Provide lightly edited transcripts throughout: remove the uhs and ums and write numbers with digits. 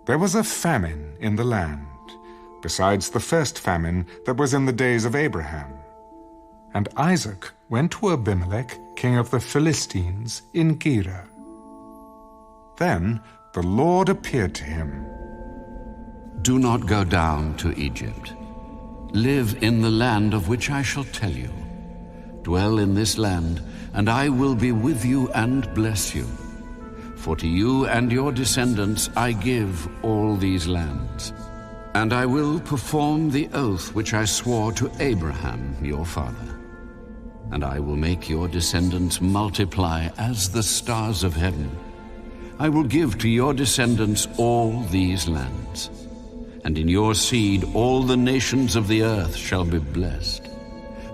There was a famine in the land, besides the first famine that was in the days of Abraham. And Isaac went to Abimelech, king of the Philistines, in Gerar. Then the Lord appeared to him. Do not go down to Egypt. Live in the land of which I shall tell you. Dwell in this land, and I will be with you and bless you. For to you and your descendants I give all these lands. And I will perform the oath which I swore to Abraham your father. And I will make your descendants multiply as the stars of heaven. I will give to your descendants all these lands. And in your seed all the nations of the earth shall be blessed,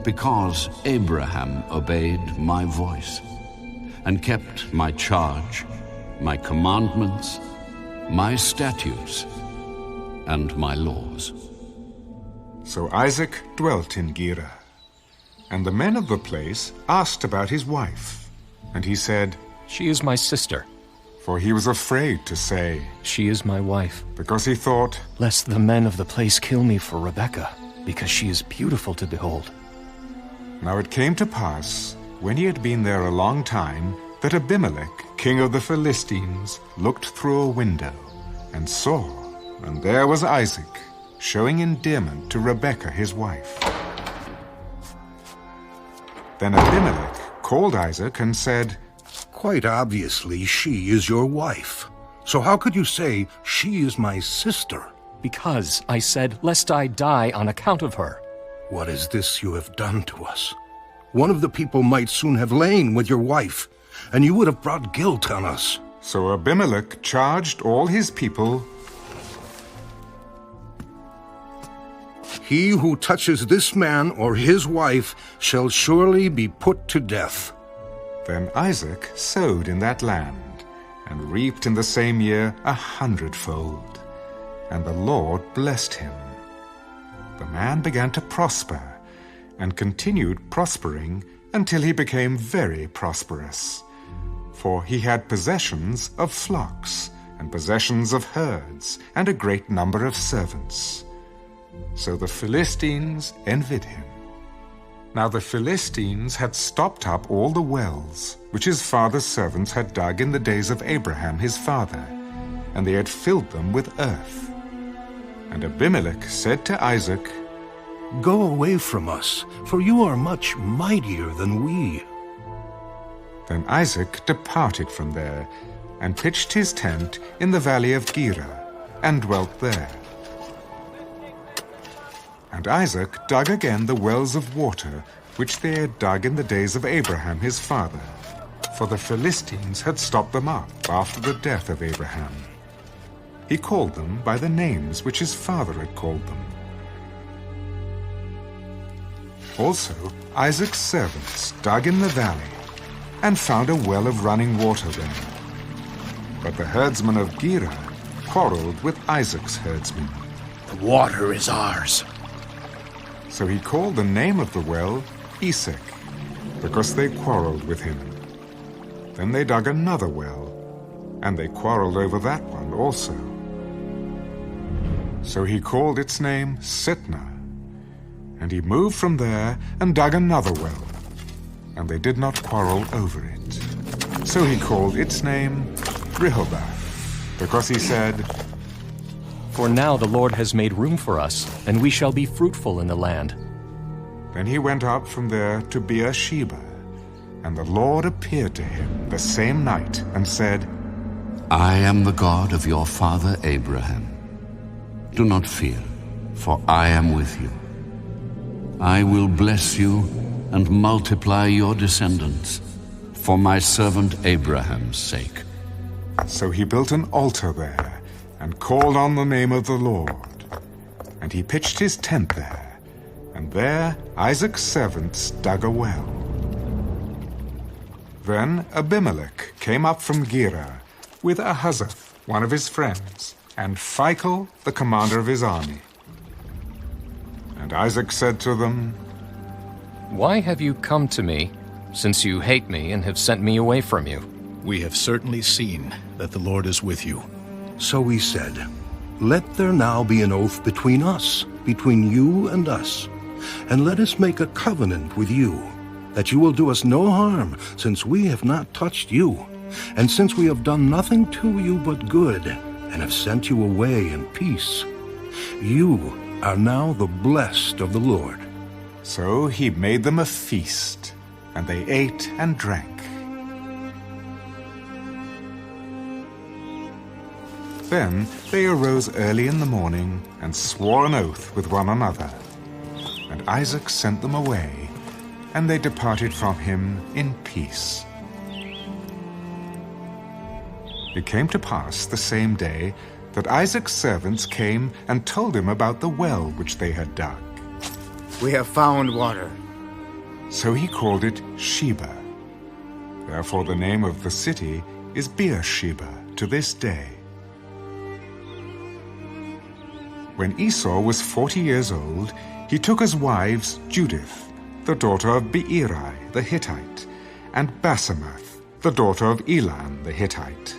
because Abraham obeyed my voice, and kept my charge, my commandments, my statutes, and my laws. So Isaac dwelt in Gerar. And the men of the place asked about his wife. And he said, She is my sister. For he was afraid to say, She is my wife. because he thought, Lest the men of the place kill me for Rebekah, because she is beautiful to behold. Now it came to pass, when he had been there a long time, that Abimelech, king of the Philistines, looked through a window, and saw, and there was Isaac, showing endearment to Rebekah his wife. Then Abimelech called Isaac and said, Quite obviously she is your wife. So how could you say, she is my sister? Because I said, lest I die on account of her. What is this you have done to us? One of the people might soon have lain with your wife, and you would have brought guilt on us. So Abimelech charged all his people, He who touches this man or his wife shall surely be put to death. Then Isaac sowed in that land, and reaped in the same year 100-fold. And the Lord blessed him. The man began to prosper, and continued prospering until he became very prosperous. For he had possessions of flocks, and possessions of herds, and a great number of servants. So the Philistines envied him. Now the Philistines had stopped up all the wells which his father's servants had dug in the days of Abraham his father, and they had filled them with earth. And Abimelech said to Isaac, Go away from us, for you are much mightier than we. Then Isaac departed from there, and pitched his tent in the valley of Gerar, and dwelt there. And Isaac dug again the wells of water which they had dug in the days of Abraham his father, for the Philistines had stopped them up after the death of Abraham. He called them by the names which his father had called them. Also Isaac's servants dug in the valley, and found a well of running water there. But the herdsmen of Gerar quarreled with Isaac's herdsmen. The water is ours. So he called the name of the well Esek, because they quarreled with him. Then they dug another well, and they quarreled over that one also. So he called its name Sitnah. And he moved from there and dug another well, and they did not quarrel over it. So he called its name Rehoboth, because he said, For now the Lord has made room for us, and we shall be fruitful in the land. Then he went up from there to Beersheba, and the Lord appeared to him the same night and said, I am the God of your father Abraham. Do not fear, for I am with you. I will bless you and multiply your descendants for my servant Abraham's sake. So he built an altar there, and called on the name of the Lord. And he pitched his tent there, and there Isaac's servants dug a well. Then Abimelech came up from Gerar with Ahuzzath, one of his friends, and Phicol, the commander of his army. And Isaac said to them, Why have you come to me, since you hate me and have sent me away from you? We have certainly seen that the Lord is with you. So we said, Let there now be an oath between us, between you and us, and let us make a covenant with you, that you will do us no harm, since we have not touched you, and since we have done nothing to you but good, and have sent you away in peace. You are now the blessed of the Lord." So he made them a feast, and they ate and drank. Then they arose early in the morning and swore an oath with one another. And Isaac sent them away, and they departed from him in peace. It came to pass the same day that Isaac's servants came and told him about the well which they had dug. We have found water. So he called it Sheba. Therefore the name of the city is Beersheba to this day. When Esau was 40 years old, he took as wives Judith, the daughter of Beeri the Hittite, and Basemath, the daughter of Elon the Hittite.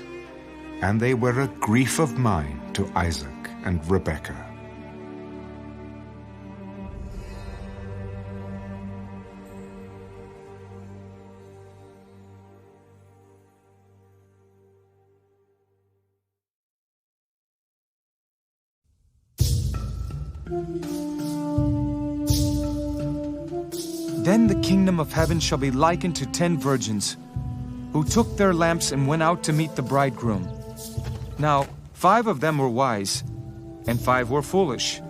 And they were a grief of mind to Isaac and Rebekah. Then the kingdom of heaven shall be likened to 10 virgins, who took their lamps and went out to meet the bridegroom. Now 5 of them were wise, and 5 were foolish.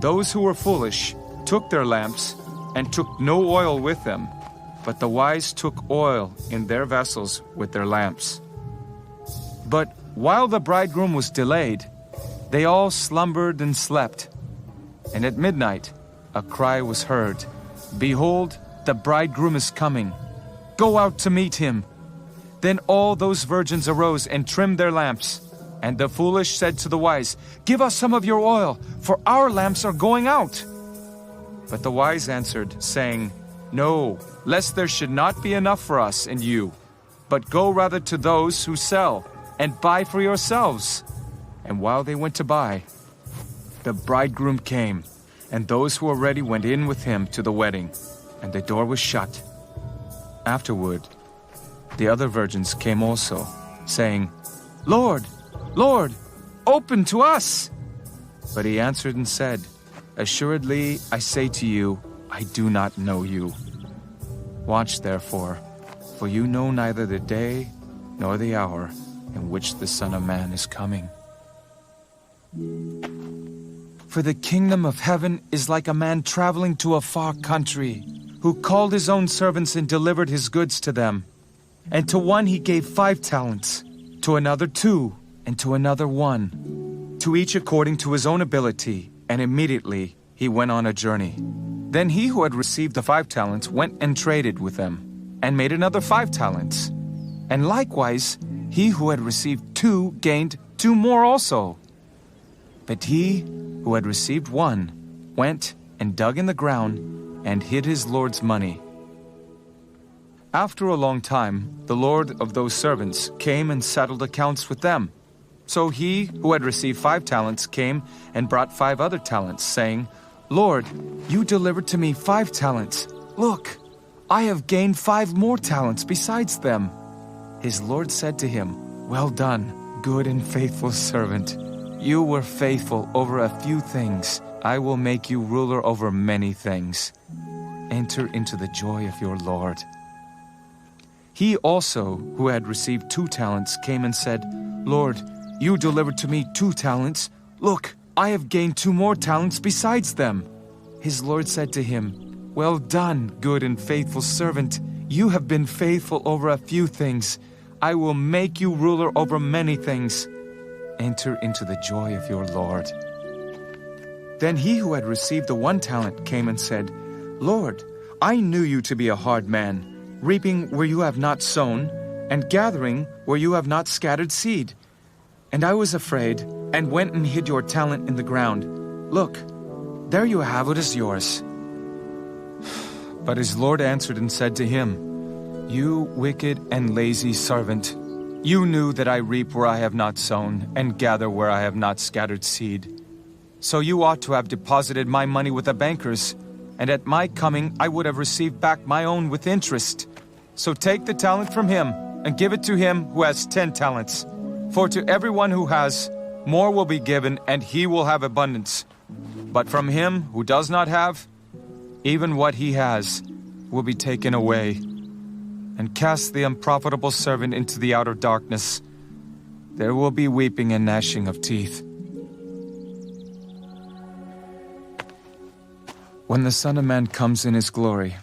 Those who were foolish took their lamps and took no oil with them, but the wise took oil in their vessels with their lamps. But while the bridegroom was delayed, they all slumbered and slept. And at midnight a cry was heard, "Behold, the bridegroom is coming. Go out to meet him." Then all those virgins arose and trimmed their lamps. And the foolish said to the wise, "Give us some of your oil, for our lamps are going out." But the wise answered, saying, "No, lest there should not be enough for us and you. But go rather to those who sell, and buy for yourselves." And while they went to buy, the bridegroom came, and those who were ready went in with him to the wedding, and the door was shut. Afterward, the other virgins came also, saying, "Lord, Lord, open to us." But he answered and said, "Assuredly, I say to you, I do not know you. Watch therefore, for you know neither the day nor the hour in which the Son of Man is coming. For the kingdom of heaven is like a man traveling to a far country, who called his own servants and delivered his goods to them. And to one he gave 5 talents, to another 2, and to another 1, to each according to his own ability, and immediately he went on a journey. Then he who had received the 5 talents went and traded with them, and made another 5 talents. And likewise, he who had received 2 gained 2 more also. But he who had received 1 went and dug in the ground and hid his Lord's money. After a long time, the Lord of those servants came and settled accounts with them. So he who had received 5 talents came and brought 5 other talents, saying, "Lord, you delivered to me 5 talents. Look, I have gained 5 more talents besides them." His Lord said to him, "Well done, good and faithful servant. You were faithful over a few things. I will make you ruler over many things. Enter into the joy of your Lord." He also, who had received 2 talents, came and said, "Lord, you delivered to me 2 talents. Look, I have gained 2 more talents besides them." His Lord said to him, "Well done, good and faithful servant. You have been faithful over a few things. I will make you ruler over many things. Enter into the joy of your Lord." Then he who had received the 1 talent came and said, "Lord, I knew you to be a hard man, reaping where you have not sown, and gathering where you have not scattered seed. And I was afraid, and went and hid your talent in the ground. Look, there you have what is yours." But his Lord answered and said to him, "You wicked and lazy servant, You knew that I reap where I have not sown, and gather where I have not scattered seed. So you ought to have deposited my money with the bankers, and at my coming I would have received back my own with interest. So take the talent from him, and give it to him who has 10 talents. For to everyone who has, more will be given, and he will have abundance. But from him who does not have, even what he has will be taken away. And cast the unprofitable servant into the outer darkness. There will be weeping and gnashing of teeth. When the Son of Man comes in his glory,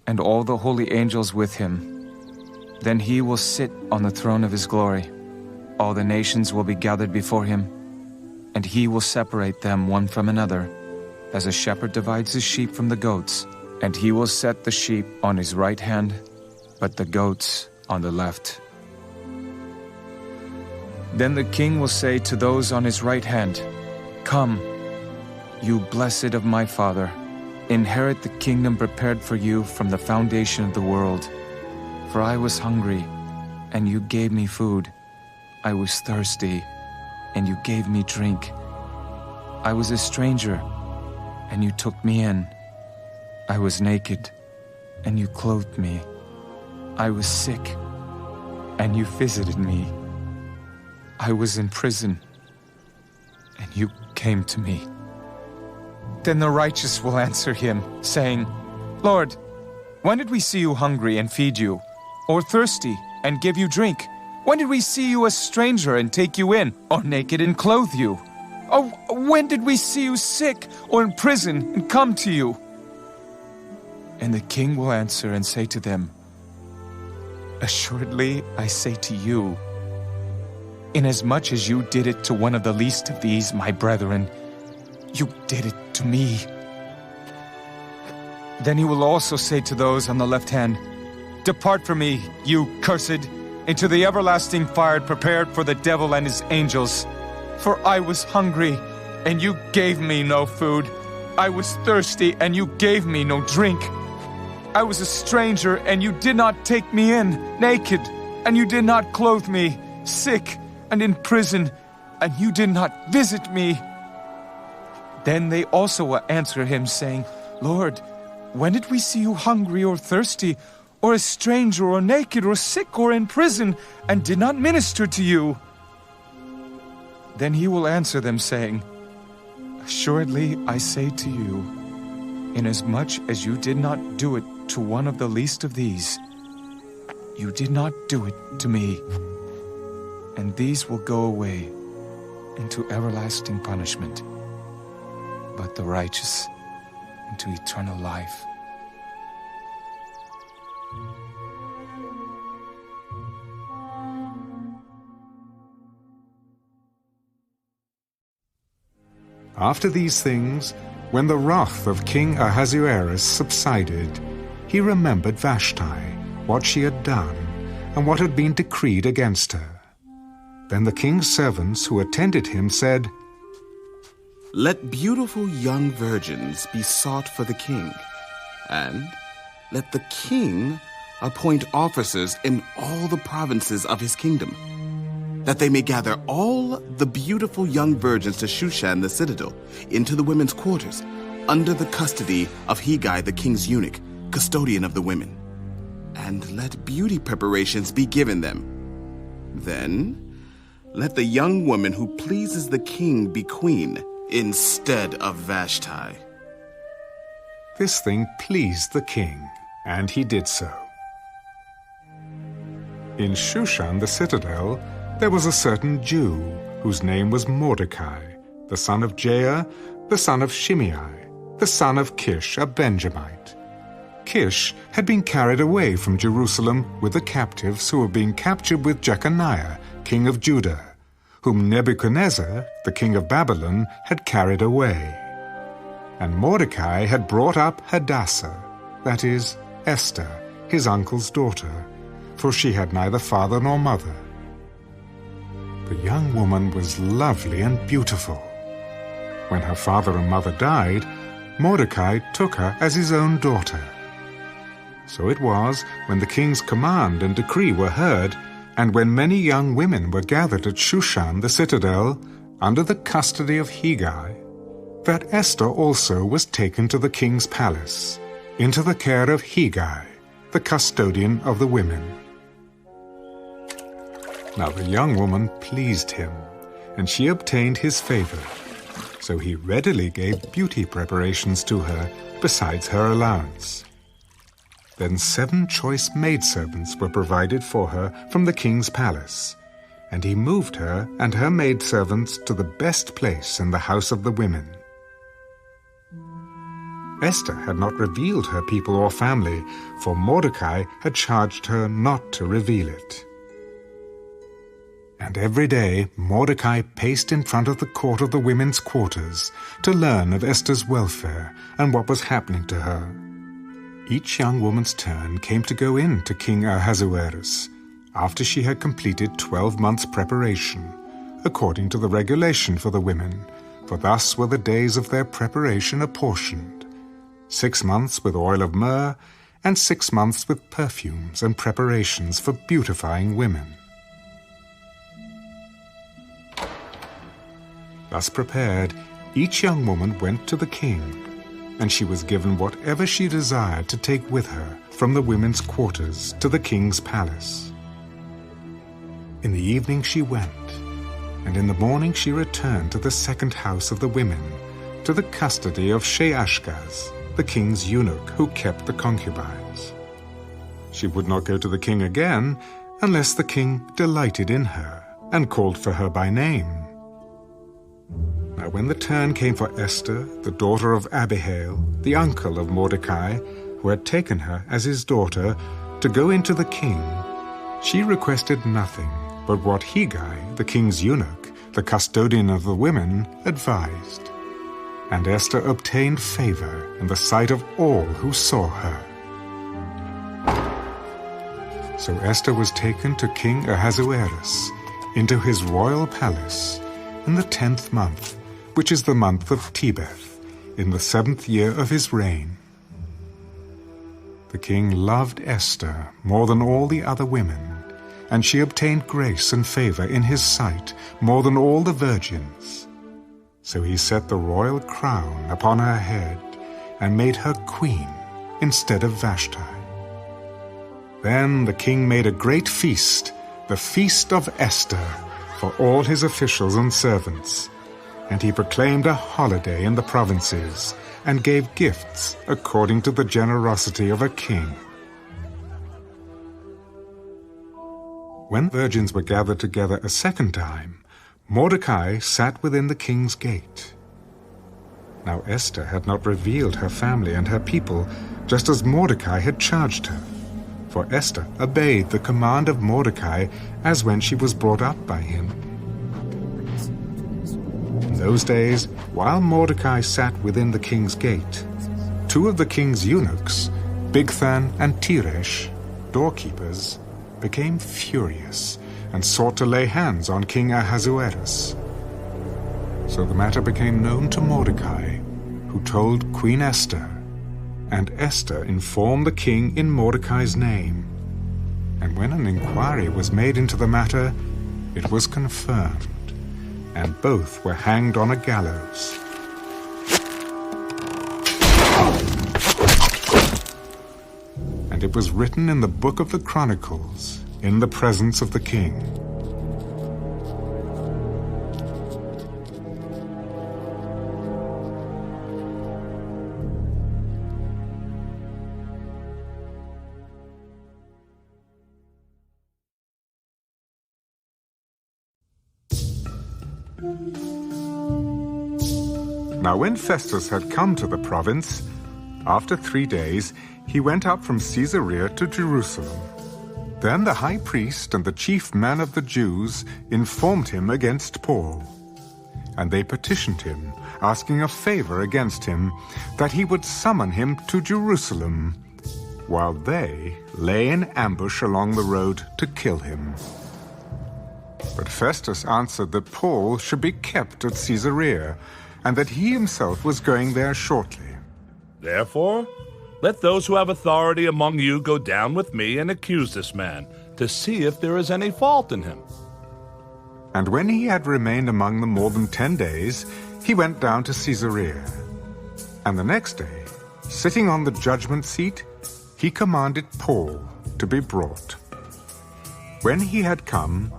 and all the holy angels with him, then he will sit on the throne of his glory. All the nations will be gathered before him, and he will separate them one from another, as a shepherd divides his sheep from the goats. And he will set the sheep on his right hand, but the goats on the left. Then the king will say to those on his right hand, Come, you blessed of my Father, inherit the kingdom prepared for you from the foundation of the world. For I was hungry, and you gave me food. I was thirsty, and you gave me drink. I was a stranger, and you took me in. I was naked, and you clothed me. I was sick, and you visited me. I was in prison, and you came to me. Then the righteous will answer him, saying, Lord, when did we see you hungry and feed you, or thirsty and give you drink? When did we see you a stranger and take you in, or naked and clothe you? Or when did we see you sick or in prison and come to you? And the king will answer and say to them, Assuredly I say to you, inasmuch as you did it to one of the least of these, my brethren, you did it to me. Then he will also say to those on the left hand, Depart from me, you cursed, into the everlasting fire prepared for the devil and his angels. For I was hungry, and you gave me no food. I was thirsty, and you gave me no drink. I was a stranger, and you did not take me in, naked, and you did not clothe me, sick, and in prison, and you did not visit me. Then they also will answer him, saying, Lord, when did we see you hungry or thirsty, or a stranger, or naked, or sick, or in prison, and did not minister to you? Then he will answer them, saying, Assuredly I say to you, inasmuch as you did not do it to one of the least of these, you did not do it to me. And these will go away into everlasting punishment, but the righteous into eternal life. After these things, when the wrath of King Ahasuerus subsided, he remembered Vashti, what she had done, and what had been decreed against her. Then the king's servants who attended him said, Let beautiful young virgins be sought for the king, and let the king appoint officers in all the provinces of his kingdom, that they may gather all the beautiful young virgins to Shushan the citadel, into the women's quarters, under the custody of Hegai the king's eunuch, custodian of the women. And let beauty preparations be given them. Then let the young woman who pleases the king be queen, instead of Vashti. This thing pleased the king, and he did so. In Shushan the citadel, there was a certain Jew, whose name was Mordecai, the son of Jair, the son of Shimei, the son of Kish, a Benjamite. Kish had been carried away from Jerusalem with the captives who were being captured with Jeconiah, king of Judah, whom Nebuchadnezzar, the king of Babylon, had carried away. And Mordecai had brought up Hadassah, that is, Esther, his uncle's daughter, for she had neither father nor mother. The young woman was lovely and beautiful. When her father and mother died, Mordecai took her as his own daughter. So it was, when the king's command and decree were heard, And when many young women were gathered at Shushan the citadel, under the custody of Hegai, that Esther also was taken to the king's palace, into the care of Hegai, the custodian of the women. Now the young woman pleased him, and she obtained his favor. So he readily gave beauty preparations to her, besides her allowance. Then 7 choice maidservants were provided for her from the king's palace, and he moved her and her maidservants to the best place in the house of the women. Esther had not revealed her people or family, for Mordecai had charged her not to reveal it. And every day Mordecai paced in front of the court of the women's quarters to learn of Esther's welfare and what was happening to her. Each young woman's turn came to go in to King Ahasuerus after she had completed 12 months' preparation, according to the regulation for the women, for thus were the days of their preparation apportioned: 6 months with oil of myrrh, and 6 months with perfumes and preparations for beautifying women. Thus prepared, each young woman went to the king, and she was given whatever she desired to take with her from the women's quarters to the king's palace. In the evening she went, and in the morning she returned to the second house of the women, to the custody of Sheashgaz, the king's eunuch who kept the concubines. She would not go to the king again unless the king delighted in her and called for her by name. Now when the turn came for Esther, the daughter of Abihail, the uncle of Mordecai, who had taken her as his daughter, to go into the king, she requested nothing but what Hegai, the king's eunuch, the custodian of the women, advised. And Esther obtained favor in the sight of all who saw her. So Esther was taken to King Ahasuerus into his royal palace in the 10th month, which is the month of Tebeth, in the 7th year of his reign. The king loved Esther more than all the other women, and she obtained grace and favor in his sight more than all the virgins. So he set the royal crown upon her head and made her queen instead of Vashti. Then the king made a great feast, the feast of Esther, for all his officials and servants, and he proclaimed a holiday in the provinces and gave gifts according to the generosity of a king. When virgins were gathered together a second time, Mordecai sat within the king's gate. Now Esther had not revealed her family and her people, just as Mordecai had charged her. For Esther obeyed the command of Mordecai as when she was brought up by him. In those days, while Mordecai sat within the king's gate, 2 of the king's eunuchs, Bigthan and Teresh, doorkeepers, became furious and sought to lay hands on King Ahasuerus. So the matter became known to Mordecai, who told Queen Esther, and Esther informed the king in Mordecai's name. And when an inquiry was made into the matter, it was confirmed, and both were hanged on a gallows. And it was written in the book of the Chronicles, in the presence of the king. Now when Festus had come to the province, after 3 days he went up from Caesarea to Jerusalem. Then the high priest and the chief men of the Jews informed him against Paul. And they petitioned him, asking a favor against him, that he would summon him to Jerusalem, while they lay in ambush along the road to kill him. But Festus answered that Paul should be kept at Caesarea, and that he himself was going there shortly. Therefore, let those who have authority among you go down with me and accuse this man, to see if there is any fault in him. And when he had remained among them more than 10 days, he went down to Caesarea. And the next day, sitting on the judgment seat, he commanded Paul to be brought. When he had come,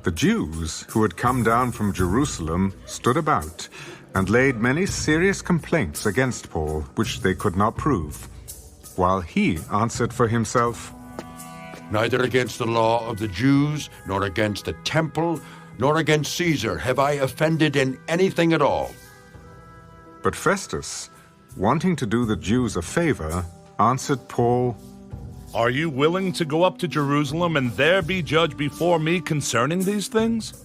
the Jews who had come down from Jerusalem stood about and laid many serious complaints against Paul, which they could not prove, while he answered for himself, Neither against the law of the Jews, nor against the temple, nor against Caesar have I offended in anything at all. But Festus, wanting to do the Jews a favor, answered Paul, Are you willing to go up to Jerusalem and there be judged before me concerning these things?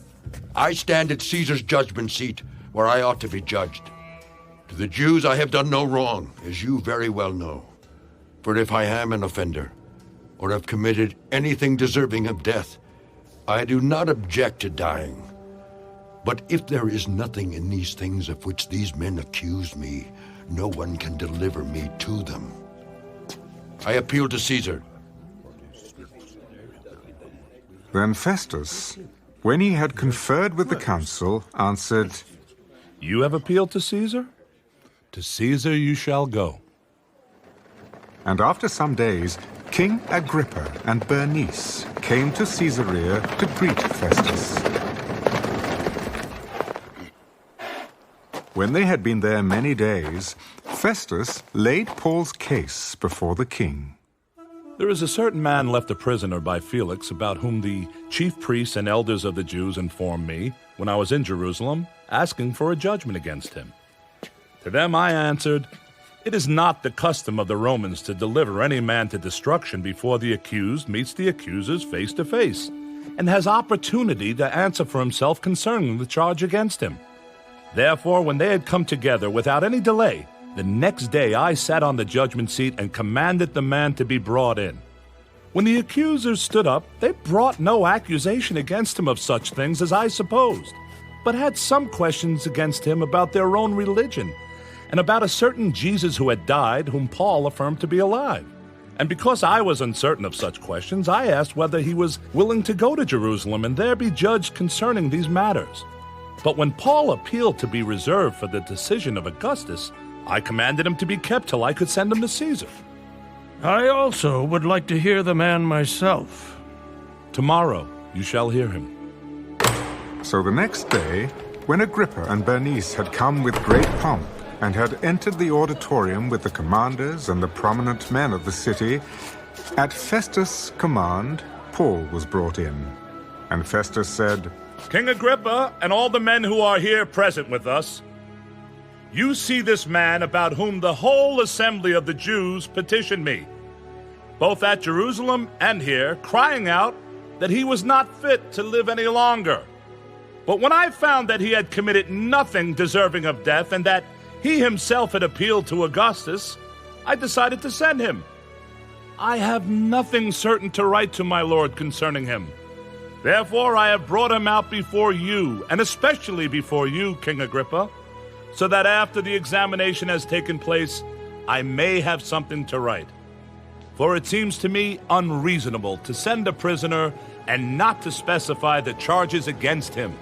I stand at Caesar's judgment seat, where I ought to be judged. To the Jews I have done no wrong, as you very well know. For if I am an offender, or have committed anything deserving of death, I do not object to dying. But if there is nothing in these things of which these men accuse me, no one can deliver me to them. I appeal to Caesar. Then Festus, when he had conferred with the council, answered, You have appealed to Caesar? To Caesar you shall go. And after some days, King Agrippa and Bernice came to Caesarea to greet Festus. When they had been there many days, Festus laid Paul's case before the king. There is a certain man left a prisoner by Felix, about whom the chief priests and elders of the Jews informed me when I was in Jerusalem, asking for a judgment against him. To them I answered, It is not the custom of the Romans to deliver any man to destruction before the accused meets the accusers face to face, and has opportunity to answer for himself concerning the charge against him. Therefore, when they had come together without any delay, the next day I sat on the judgment seat and commanded the man to be brought in. When the accusers stood up, they brought no accusation against him of such things as I supposed, but had some questions against him about their own religion, and about a certain Jesus who had died, whom Paul affirmed to be alive. And because I was uncertain of such questions, I asked whether he was willing to go to Jerusalem and there be judged concerning these matters. But when Paul appealed to be reserved for the decision of Augustus, I commanded him to be kept till I could send him to Caesar. I also would like to hear the man myself. Tomorrow you shall hear him. So the next day, when Agrippa and Bernice had come with great pomp, and had entered the auditorium with the commanders and the prominent men of the city, at Festus' command, Paul was brought in. And Festus said, King Agrippa and all the men who are here present with us, you see this man about whom the whole assembly of the Jews petitioned me, both at Jerusalem and here, crying out that he was not fit to live any longer. But when I found that he had committed nothing deserving of death, and that he himself had appealed to Augustus, I decided to send him. I have nothing certain to write to my lord concerning him. Therefore I have brought him out before you, and especially before you, King Agrippa, so that after the examination has taken place, I may have something to write. For it seems to me unreasonable to send a prisoner and not to specify the charges against him.